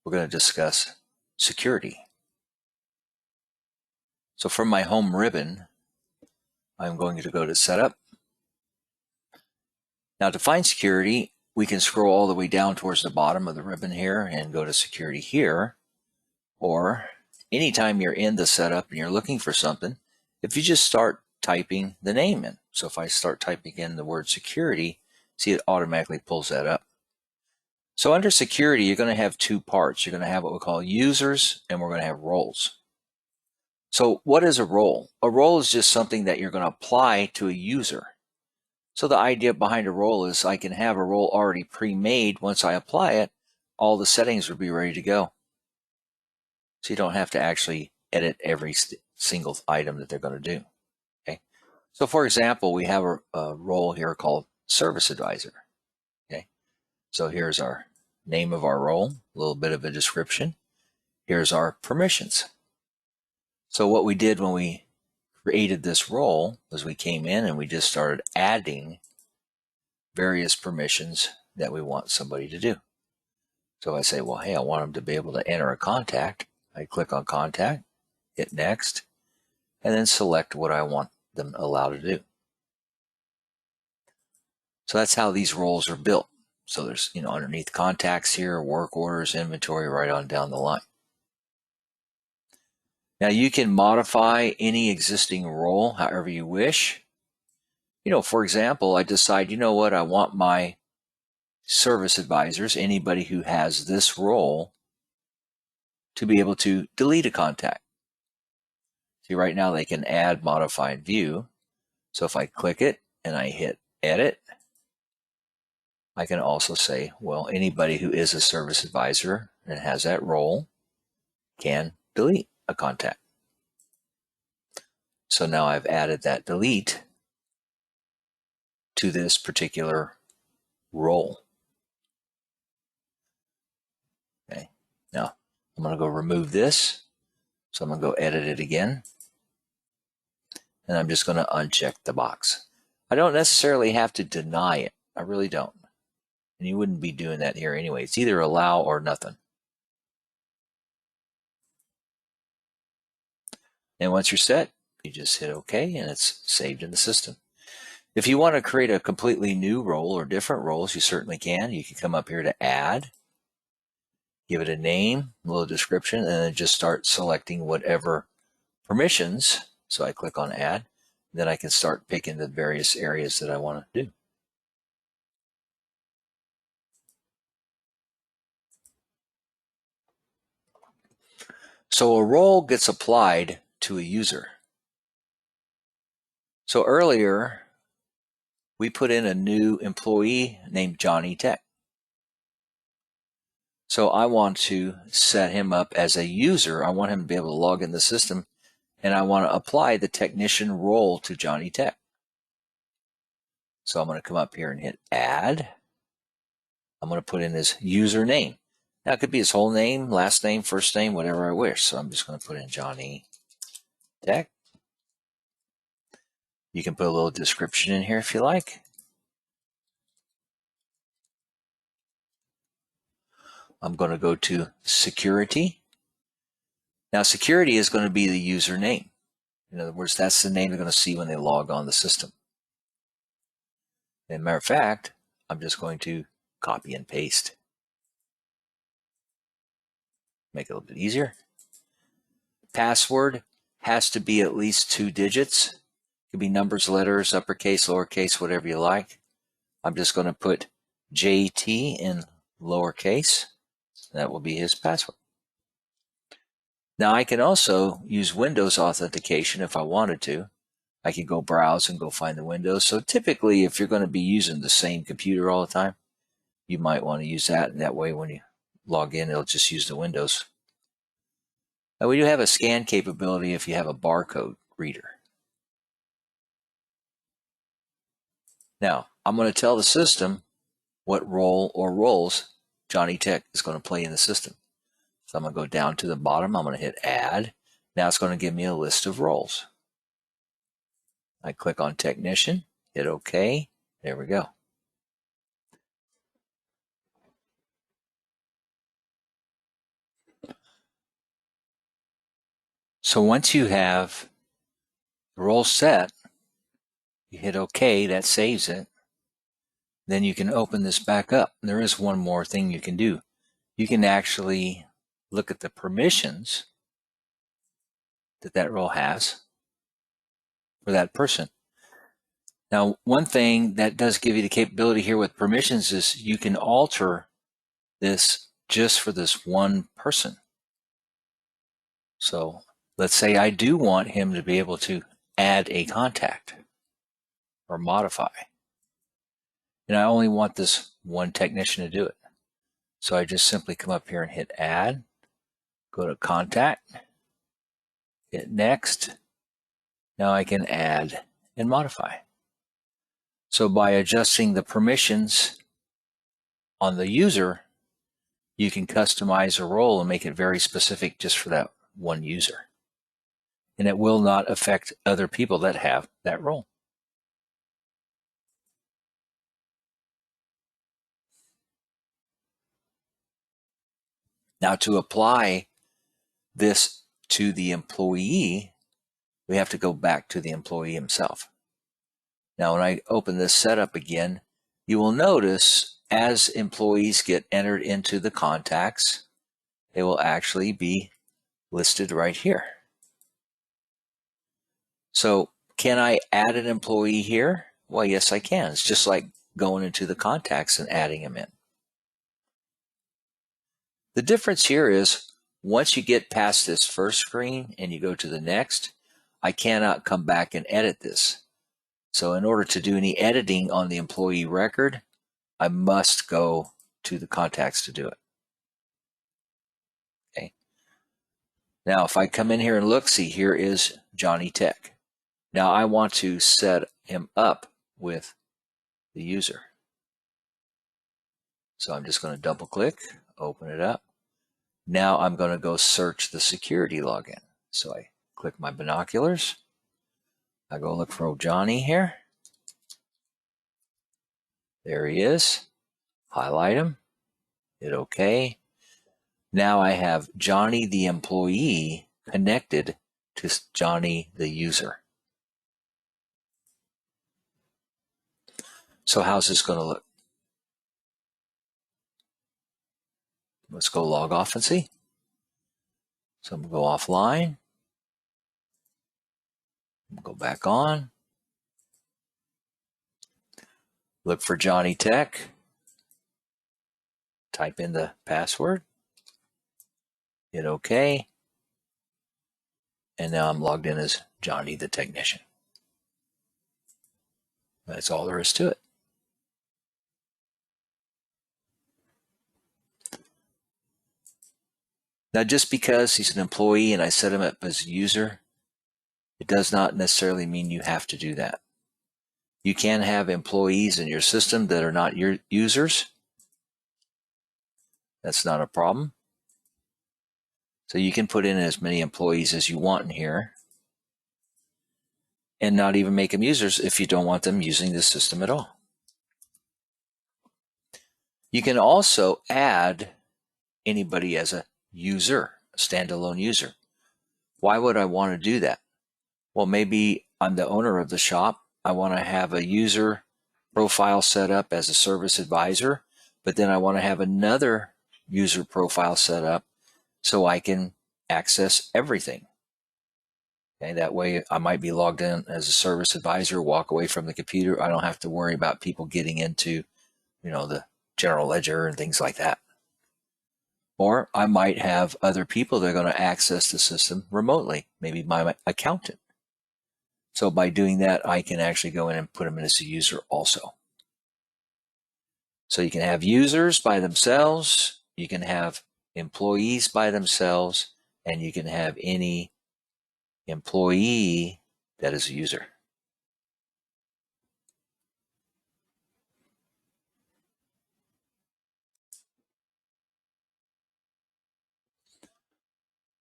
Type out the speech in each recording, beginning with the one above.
we're going to discuss security. So from my home ribbon, I'm going to go to Setup. Now to find security, we can scroll all the way down towards the bottom of the ribbon here and go to security here. Or anytime you're in the setup and you're looking for something, if you just start typing the name in. So if I start typing in the word security, see it automatically pulls that up. So under security, you're going to have two parts. You're going to have what we call users and we're going to have roles. So what is a role? A role is just something that you're going to apply to a user. So the idea behind a role is I can have a role already pre-made. Once I apply it, all the settings will be ready to go. So you don't have to actually edit every single item that they're going to do. Okay. So for example, we have a role here called Service Advisor. Okay. So here's our name of our role, a little bit of a description. Here's our permissions. So what we did when we created this role was we came in and we just started adding various permissions that we want somebody to do. So I say, well, hey, I want them to be able to enter a contact. I click on contact, hit next, and then select what I want them allowed to do. So that's how these roles are built. So there's, underneath contacts here, work orders, inventory, right on down the line. Now you can modify any existing role however you wish. For example, I decide, what, I want my service advisors, anybody who has this role, to be able to delete a contact. See, right now they can add, modify, and view. So if I click it and I hit edit, I can also say, well, anybody who is a service advisor and has that role can delete a contact. So now I've added that delete to this particular role. Okay. Now I'm going to go remove this. So I'm going to go edit it again. And I'm just going to uncheck the box. I don't necessarily have to deny it. I really don't. And you wouldn't be doing that here anyway. It's either allow or nothing. And once you're set, you just hit OK and it's saved in the system. If you want to create a completely new role or different roles, you certainly can. You can come up here to add, give it a name, a little description, and then just start selecting whatever permissions. So I click on add, then I can start picking the various areas that I want to do. So a role gets applied to a user. So earlier, we put in a new employee named Johnny Tech. So I want to set him up as a user. I want him to be able to log in the system, and I want to apply the technician role to Johnny Tech. So I'm going to come up here and hit add. I'm going to put in his username. Now it could be his whole name, last name, first name, whatever I wish. So I'm just going to put in Johnny Tech. You can put a little description in here if you like. I'm going to go to security. Now security is going to be the username. In other words, that's the name they're going to see when they log on the system. As a matter of fact, I'm just going to copy and paste. Make it a little bit easier. Password has to be at least 2 digits. It could be numbers, letters, uppercase, lowercase, whatever you like. I'm just going to put JT in lowercase. That will be his password. Now I can also use Windows authentication if I wanted to. I can go browse and go find the Windows. So typically, if you're going to be using the same computer all the time, you might want to use that. And that way, when you log in, it'll just use the Windows. Now we do have a scan capability if you have a barcode reader. Now, I'm going to tell the system what role or roles Johnny Tech is going to play in the system. So I'm going to go down to the bottom. I'm going to hit add. Now it's going to give me a list of roles. I click on technician, hit OK. There we go. So once you have the role set, you hit OK, that saves it. Then you can open this back up. There is one more thing you can do. You can actually look at the permissions that role has for that person. Now, one thing that does give you the capability here with permissions is you can alter this just for this one person. So let's say I do want him to be able to add a contact or modify. And I only want this one technician to do it. So I just simply come up here and hit add, go to contact, hit next. Now I can add and modify. So by adjusting the permissions on the user, you can customize a role and make it very specific just for that one user. And it will not affect other people that have that role. Now to apply this to the employee, we have to go back to the employee himself. Now when I open this setup again, you will notice as employees get entered into the contacts, they will actually be listed right here. So can I add an employee here? Well, yes, I can. It's just like going into the contacts and adding them in. The difference here is once you get past this first screen and you go to the next, I cannot come back and edit this. So in order to do any editing on the employee record, I must go to the contacts to do it. Okay. Now, if I come in here and look, see, here is Johnny Tech. Now I want to set him up with the user. So I'm just going to double click, open it up. Now I'm going to go search the security login. So I click my binoculars. I go look for Johnny here. There he is. Highlight him. Hit OK. Now I have Johnny the employee connected to Johnny the user. So how's this going to look? Let's go log off and see. So I'm going to go offline. Go back on. Look for Johnny Tech. Type in the password. Hit OK. And now I'm logged in as Johnny the technician. That's all there is to it. Now, just because he's an employee and I set him up as a user, it does not necessarily mean you have to do that. You can have employees in your system that are not your users. That's not a problem. So you can put in as many employees as you want in here and not even make them users if you don't want them using the system at all. You can also add anybody as a user, a standalone user. Why would I want to do that? Well, maybe I'm the owner of the shop. I want to have a user profile set up as a service advisor, but then I want to have another user profile set up so I can access everything. Okay, that way I might be logged in as a service advisor, walk away from the computer. I don't have to worry about people getting into, the general ledger and things like that. Or I might have other people that are going to access the system remotely, maybe my accountant. So by doing that, I can actually go in and put them in as a user also. So you can have users by themselves, you can have employees by themselves, and you can have any employee that is a user.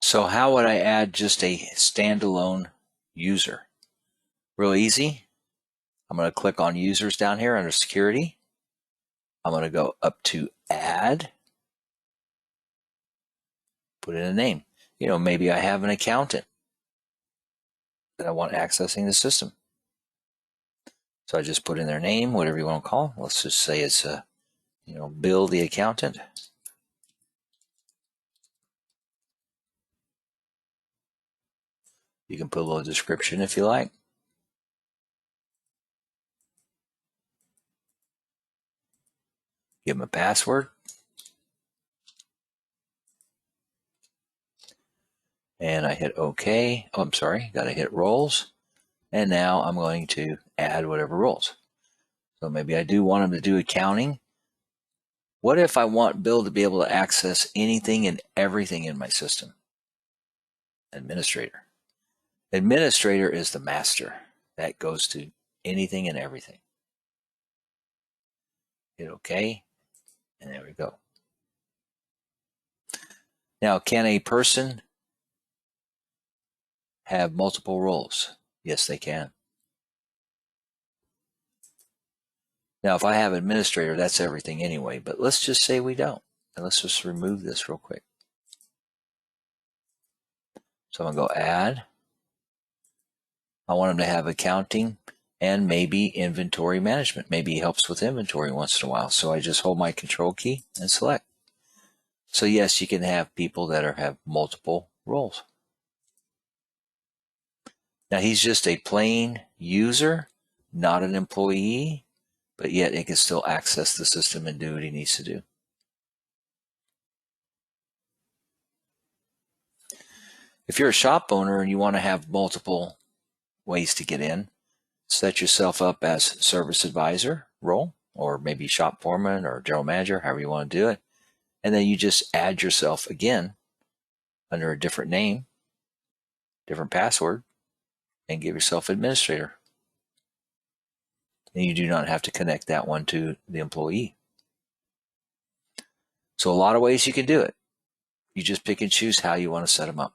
So how would I add just a standalone user? Real easy. I'm going to click on users down here under security. I'm going to go up to add, put in a name. Maybe I have an accountant that I want accessing the system. So I just put in their name, whatever you want to call it. Let's just say it's Bill the accountant. You can put a little description if you like. Give them a password. And I hit OK. Oh, I'm sorry, got to hit roles. And now I'm going to add whatever roles. So maybe I do want them to do accounting. What if I want Bill to be able to access anything and everything in my system? Administrator. Administrator is the master. That goes to anything and everything. Hit OK. And there we go. Now, can a person have multiple roles? Yes, they can. Now, if I have administrator, that's everything anyway, but let's just say we don't. And let's just remove this real quick. So I'm going to go add. I want him to have accounting and maybe inventory management. Maybe he helps with inventory once in a while. So I just hold my control key and select. So yes, you can have people that have multiple roles. Now he's just a plain user, not an employee, but yet it can still access the system and do what he needs to do. If you're a shop owner and you want to have multiple ways to get in, set yourself up as service advisor role, or maybe shop foreman or general manager, however you want to do it. And then you just add yourself again under a different name, different password, and give yourself administrator. And you do not have to connect that one to the employee. So a lot of ways you can do it. You just pick and choose how you want to set them up.